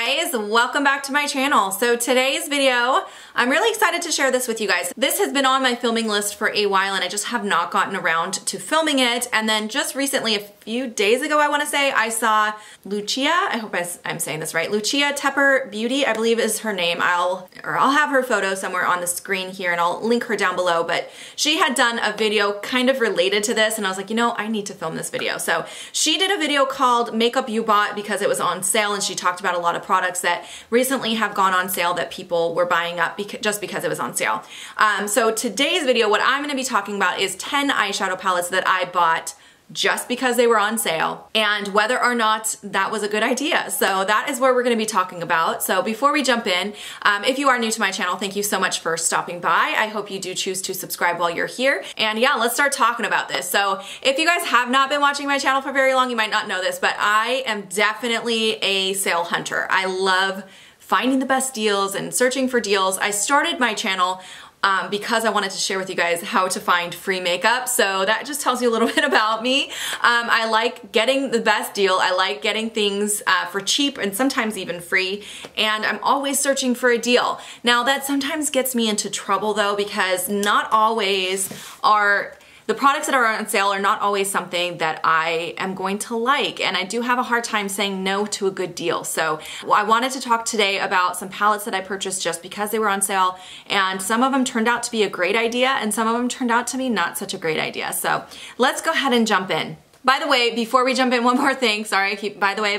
guys, welcome back to my channel. So today's video, I'm really excited to share this with you guys. This has been on my filming list for a while and I just have not gotten around to filming it. And then just recently, a few days ago, I want to say, I saw Lucia, I hope I'm saying this right, Lucia Tepper Beauty, I believe is her name. I'll have her photo somewhere on the screen here and I'll link her down below, but she had done a video kind of related to this and I was like, you know, I need to film this video. So she did a video called Makeup You Bought because it was on sale, and she talked about a lot of products that recently have gone on sale that people were buying up just because it was on sale. So today's video, what I'm going to be talking about is 10 eyeshadow palettes that I bought just because they were on sale and whether or not that was a good idea. So that is where we're going to be talking about. So before we jump in, if you are new to my channel, thank you so much for stopping by. I hope you do choose to subscribe while you're here. And yeah, let's start talking about this. So if you guys have not been watching my channel for very long, you might not know this, but I am definitely a sale hunter. I love finding the best deals and searching for deals. I started my channel because I wanted to share with you guys how to find free makeup. So that just tells you a little bit about me. I like getting the best deal. I like getting things for cheap and sometimes even free. And I'm always searching for a deal. Now that sometimes gets me into trouble though, because not always are the products that are on sale are not always something that I am going to like, and I do have a hard time saying no to a good deal. So I wanted to talk today about some palettes that I purchased just because they were on sale, and some of them turned out to be a great idea and some of them turned out to be not such a great idea. So let's go ahead and jump in. By the way, before we jump in, one more thing. Sorry, I keep, by the way,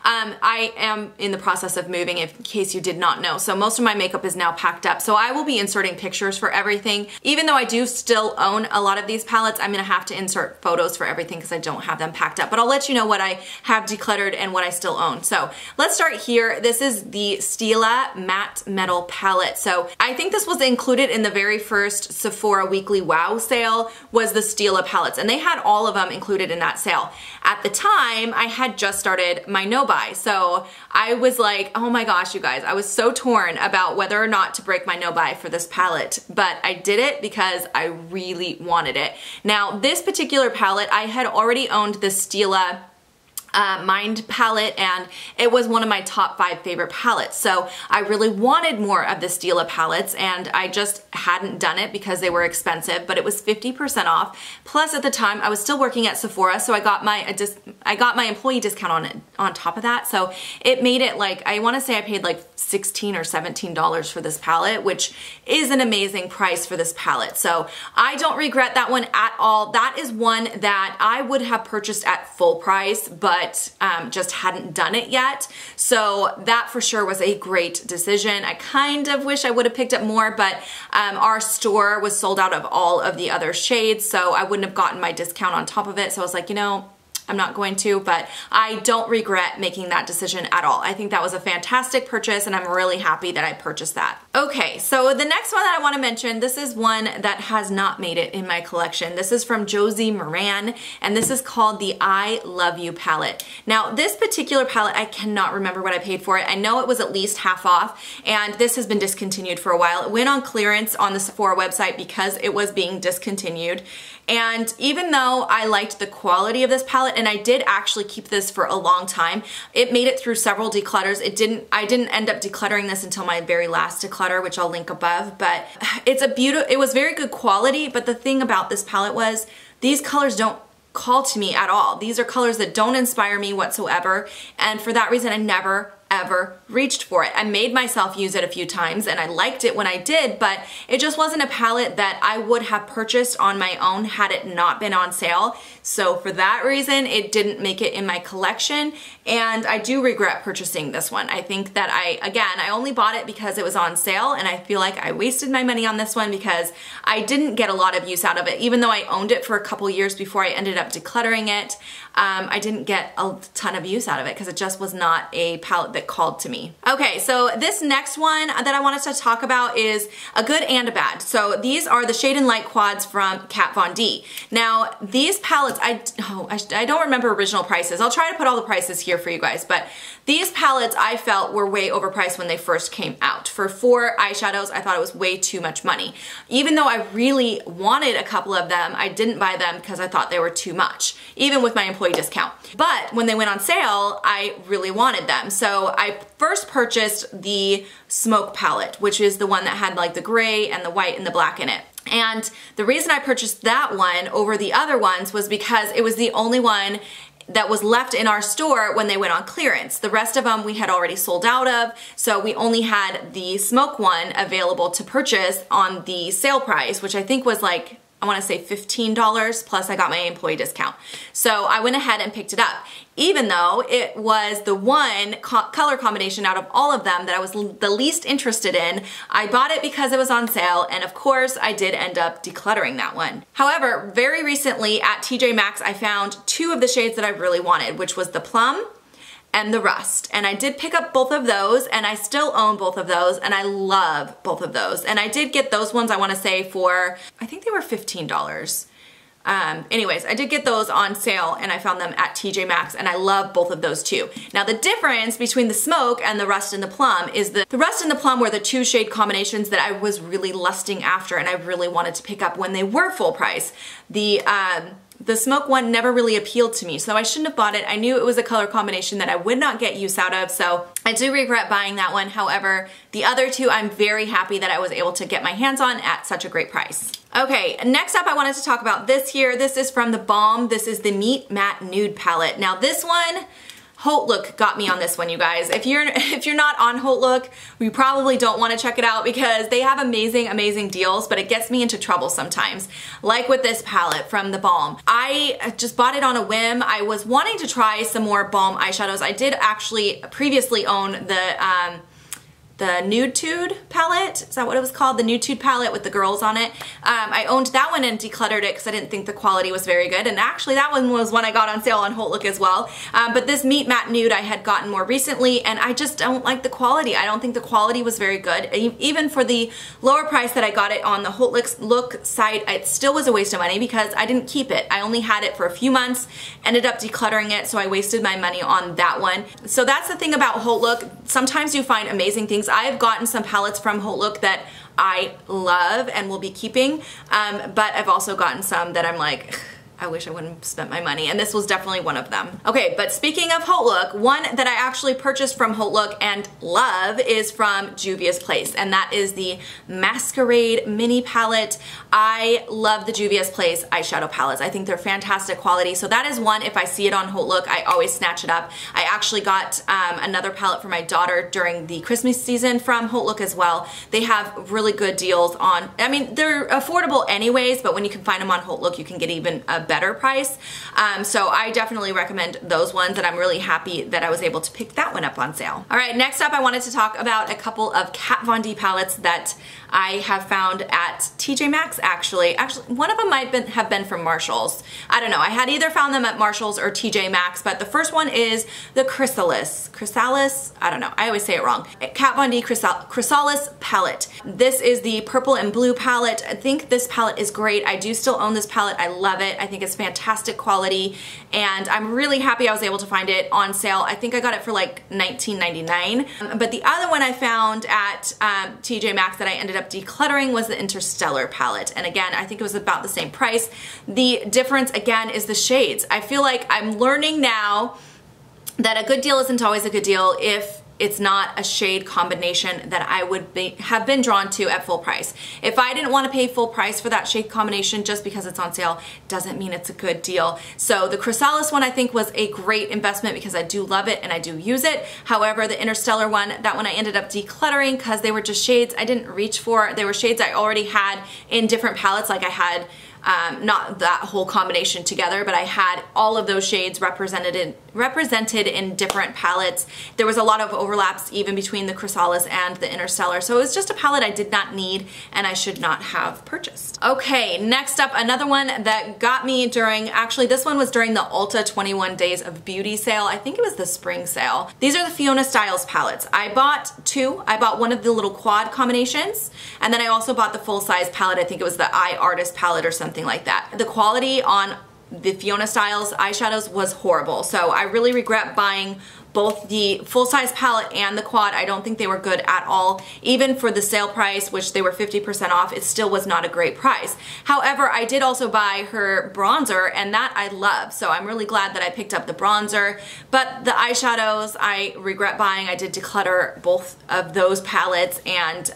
I am in the process of moving, in case you did not know. So most of my makeup is now packed up. So I will be inserting pictures for everything. Even though I do still own a lot of these palettes, I'm gonna have to insert photos for everything because I don't have them packed up. But I'll let you know what I have decluttered and what I still own. So let's start here. This is the Stila Matte Metal Palette. So I think this was included in the very first Sephora Weekly Wow sale, was the Stila palettes. And they had all of them included in that sale. At the time, I had just started my no-buy, so I was like, oh my gosh, you guys, I was so torn about whether or not to break my no-buy for this palette, but I did it because I really wanted it. Now, this particular palette, I had already owned the Stila Mind palette, and it was one of my top 5 favorite palettes. So I really wanted more of the Stila palettes, and I just hadn't done it because they were expensive, but it was 50% off. Plus at the time I was still working at Sephora, so I got my employee discount on top of that. So it made it like, I want to say I paid like $16 or $17 for this palette, which is an amazing price for this palette. So I don't regret that one at all. That is one that I would have purchased at full price, but just hadn't done it yet. So that for sure was a great decision. I kind of wish I would have picked up more, but our store was sold out of all of the other shades, so I wouldn't have gotten my discount on top of it. So I was like, you know, I'm not going to, but I don't regret making that decision at all. I think that was a fantastic purchase and I'm really happy that I purchased that. Okay, so the next one that I want to mention, this is one that has not made it in my collection. This is from Josie Maran, and this is called the I Love You palette. Now, this particular palette, I cannot remember what I paid for it. I know it was at least half off, and this has been discontinued for a while. It went on clearance on the Sephora website because it was being discontinued. And even though I liked the quality of this palette, and I did actually keep this for a long time, it made it through several declutters. I didn't end up decluttering this until my very last declutter, which I'll link above, but it was very good quality. But the thing about this palette was these colors don't call to me at all. These are colors that don't inspire me whatsoever, and for that reason I never ever reached for it. I made myself use it a few times and I liked it when I did, but it just wasn't a palette that I would have purchased on my own had it not been on sale. So for that reason, it didn't make it in my collection, and I do regret purchasing this one. I think that I only bought it because it was on sale, and I feel like I wasted my money on this one because I didn't get a lot of use out of it. Even though I owned it for a couple years before I ended up decluttering it, I didn't get a ton of use out of it because it just was not a palette that called to me. Okay, so this next one that I wanted to talk about is a good and a bad. So these are the Shade and Light quads from Kat Von D. Now these palettes, I don't remember original prices. I'll try to put all the prices here for you guys, but these palettes I felt were way overpriced when they first came out. for 4 eyeshadows, I thought it was way too much money. Even though I really wanted a couple of them, I didn't buy them because I thought they were too much, even with my employee discount. But when they went on sale, I really wanted them. So I first purchased the Smoke palette, which is the one that had like the gray and the white and the black in it. And the reason I purchased that one over the other ones was because it was the only one that was left in our store when they went on clearance. The rest of them we had already sold out of, so we only had the Smoke one available to purchase on the sale price, which I think was like, I want to say $15, plus I got my employee discount. So I went ahead and picked it up. Even though it was the one color combination out of all of them that I was the least interested in, I bought it because it was on sale, and of course I did end up decluttering that one. However, very recently at TJ Maxx I found 2 of the shades that I really wanted, which was the Plum and the Rust. And I did pick up both of those, and I still own both of those, and I love both of those. And I did get those ones, I want to say, for, I think they were $15. Anyways, I did get those on sale, and I found them at TJ Maxx, and I love both of those too. Now the difference between the Smoke and the Rust and the Plum is the Rust and the Plum were the 2 shade combinations that I was really lusting after and I really wanted to pick up when they were full price. The Smoke one never really appealed to me, so I shouldn't have bought it. I knew it was a color combination that I would not get use out of, so I do regret buying that one. However, the other 2 I'm very happy that I was able to get my hands on at such a great price. Okay, next up I wanted to talk about this here. This is from The Balm. This is the Meat Matte Nude palette. Now this one, hautelook got me on this one, you guys. If you're not on hautelook, you probably don't want to check it out because they have amazing deals, but it gets me into trouble sometimes. Like with this palette from The Balm. I just bought it on a whim. I was wanting to try some more Balm eyeshadows. I did actually previously own the Nude Tude palette. Is that what it was called? The Nude Tude palette with the girls on it. I owned that one and decluttered it because I didn't think the quality was very good. And actually that one was one I got on sale on hautelook as well. But this Meat Matte Nude I had gotten more recently, and I just don't like the quality. I don't think the quality was very good. Even for the lower price that I got it on the hautelook site, it still was a waste of money because I didn't keep it. I only had it for a few months, ended up decluttering it, so I wasted my money on that one. So that's the thing about hautelook. Sometimes you find amazing things. I have gotten some palettes from hautelook that I love and will be keeping, but I've also gotten some that I'm like, I wish I wouldn't have spent my money, and this was definitely one of them. Okay, but speaking of hautelook, one that I actually purchased from hautelook and love is from Juvia's Place, and that is the Masquerade Mini Palette. I love the Juvia's Place eyeshadow palettes. I think they're fantastic quality, so that is one, if I see it on hautelook, I always snatch it up. I actually got another palette for my daughter during the Christmas season from hautelook as well. They have really good deals on, I mean, they're affordable anyways, but when you can find them on hautelook, you can get even a better price. So I definitely recommend those ones, and I'm really happy that I was able to pick that one up on sale. All right, next up I wanted to talk about a couple of Kat Von D palettes that I have found at TJ Maxx actually. One of them might have been from Marshall's. I don't know. I had either found them at Marshall's or TJ Maxx, but the first one is the Chrysalis. Chrysalis? I don't know. I always say it wrong. Kat Von D Chrysalis palette. This is the purple and blue palette. I think this palette is great. I do still own this palette. I love it. I think it's fantastic quality, and I'm really happy I was able to find it on sale. I think I got it for like $19.99. But the other one I found at TJ Maxx that I ended up decluttering was the Interstellar palette, and again I think it was about the same price. The difference again is the shades. I feel like I'm learning now that a good deal isn't always a good deal if it's not a shade combination that I would have been drawn to at full price. If I didn't want to pay full price for that shade combination just because it's on sale, doesn't mean it's a good deal. So the Chrysalis one I think was a great investment because I do love it and I do use it. However, the Interstellar one, that one I ended up decluttering because they were just shades I didn't reach for. They were shades I already had in different palettes, like I had not that whole combination together, but I had all of those shades represented in different palettes. There was a lot of overlaps even between the Chrysalis and the Interstellar, so it was just a palette I did not need and I should not have purchased. Okay, next up, another one that got me during, actually this one was during the Ulta 21 Days of Beauty sale. I think it was the spring sale. These are the Fiona Stiles palettes. I bought 2. I bought one of the little quad combinations, and then I also bought the full-size palette. I think it was the Eye Artist palette or something like that. The quality on the Fiona Stiles eyeshadows was horrible, so I really regret buying both the full-size palette and the quad. I don't think they were good at all. Even for the sale price, which they were 50% off, it still was not a great price. However, I did also buy her bronzer, and that I love. So I'm really glad that I picked up the bronzer. But the eyeshadows, I regret buying. I did declutter both of those palettes, and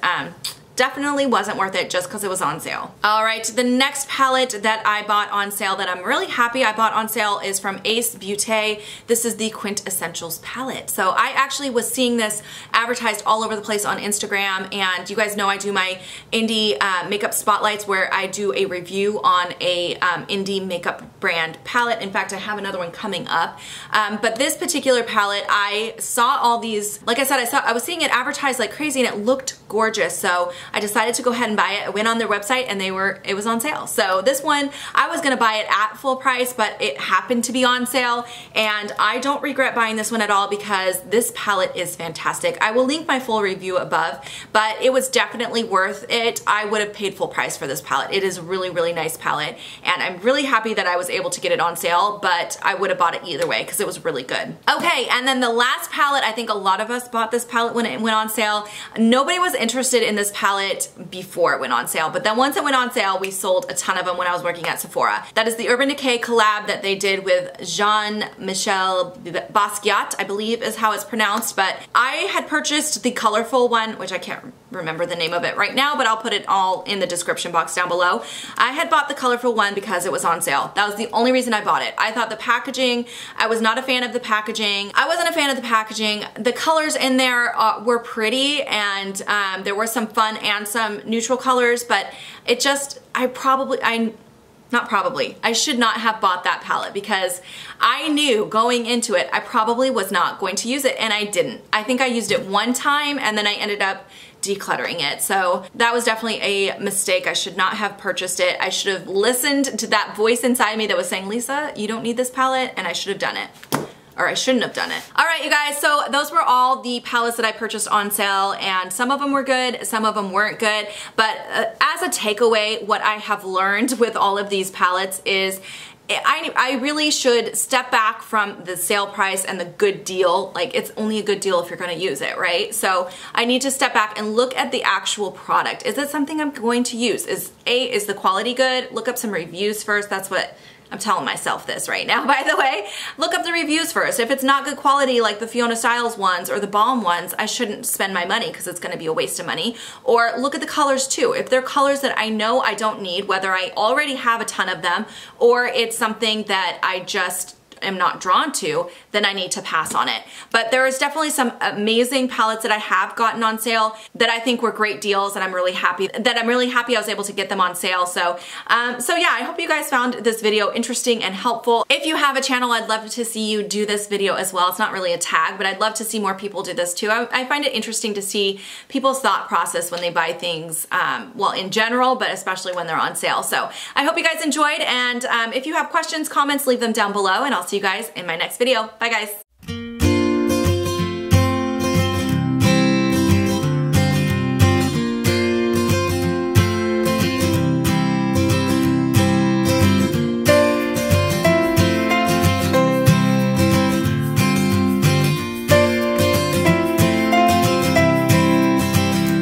definitely wasn't worth it just because it was on sale. All right, the next palette that I bought on sale that I'm really happy I bought on sale is from Ace Beauté. This is the Quintessentials palette. So I actually was seeing this advertised all over the place on Instagram, and you guys know I do my indie makeup spotlights where I do a review on a indie makeup brand palette. In fact, I have another one coming up. But this particular palette, I saw all these, like I said, I was seeing it advertised like crazy and it looked gorgeous. So I decided to go ahead and buy it. I went on their website and it was on sale. So this one, I was gonna buy it at full price, but it happened to be on sale, and I don't regret buying this one at all because this palette is fantastic. I will link my full review above, but it was definitely worth it. I would have paid full price for this palette. It is a really, really nice palette, and I'm really happy that I was able to get it on sale, but I would have bought it either way because it was really good. Okay, and then the last palette, I think a lot of us bought this palette when it went on sale. Nobody was interested in this palette before it went on sale, but then once it went on sale, we sold a ton of them when I was working at Sephora. That is the Urban Decay collab that they did with Jean Michele Basquiat, I believe is how it's pronounced, but I had purchased the colorful one, which I can't remember the name of it right now, but I'll put it all in the description box down below. I had bought the colorful one because it was on sale. That was the only reason I bought it. I thought the packaging, I was not a fan of the packaging. I wasn't a fan of the packaging. The colors in there were pretty, and there were some fun and some neutral colors, but it just, I should not have bought that palette because I knew going into it I probably was not going to use it, and I didn't. I think I used it one time and then I ended up decluttering it. So that was definitely a mistake. I should not have purchased it. I should have listened to that voice inside me that was saying, Lisa, you don't need this palette, and I should have done it. Or I shouldn't have done it. All right, you guys, so those were all the palettes that I purchased on sale, and some of them were good, some of them weren't good, but as a takeaway, what I have learned with all of these palettes is I really should step back from the sale price and the good deal. Like, it's only a good deal if you're gonna use it, right? So I need to step back and look at the actual product. Is it something I'm going to use? Is the quality good? Look up some reviews first. That's what I'm telling myself this right now, by the way. Look up the reviews first. If it's not good quality like the Fiona Stiles ones or the Balm ones, I shouldn't spend my money because it's gonna be a waste of money. Or look at the colors too. If they're colors that I know I don't need, whether I already have a ton of them or it's something that I just am not drawn to, then I need to pass on it. But there is definitely some amazing palettes that I have gotten on sale that I think were great deals, and I'm really happy I was able to get them on sale. So yeah, I hope you guys found this video interesting and helpful. If you have a channel, I'd love to see you do this video as well. It's not really a tag, but I'd love to see more people do this too. I find it interesting to see people's thought process when they buy things, well, in general, but especially when they're on sale. So I hope you guys enjoyed, and if you have questions, comments, leave them down below, and I'll see you guys in my next video. Bye guys.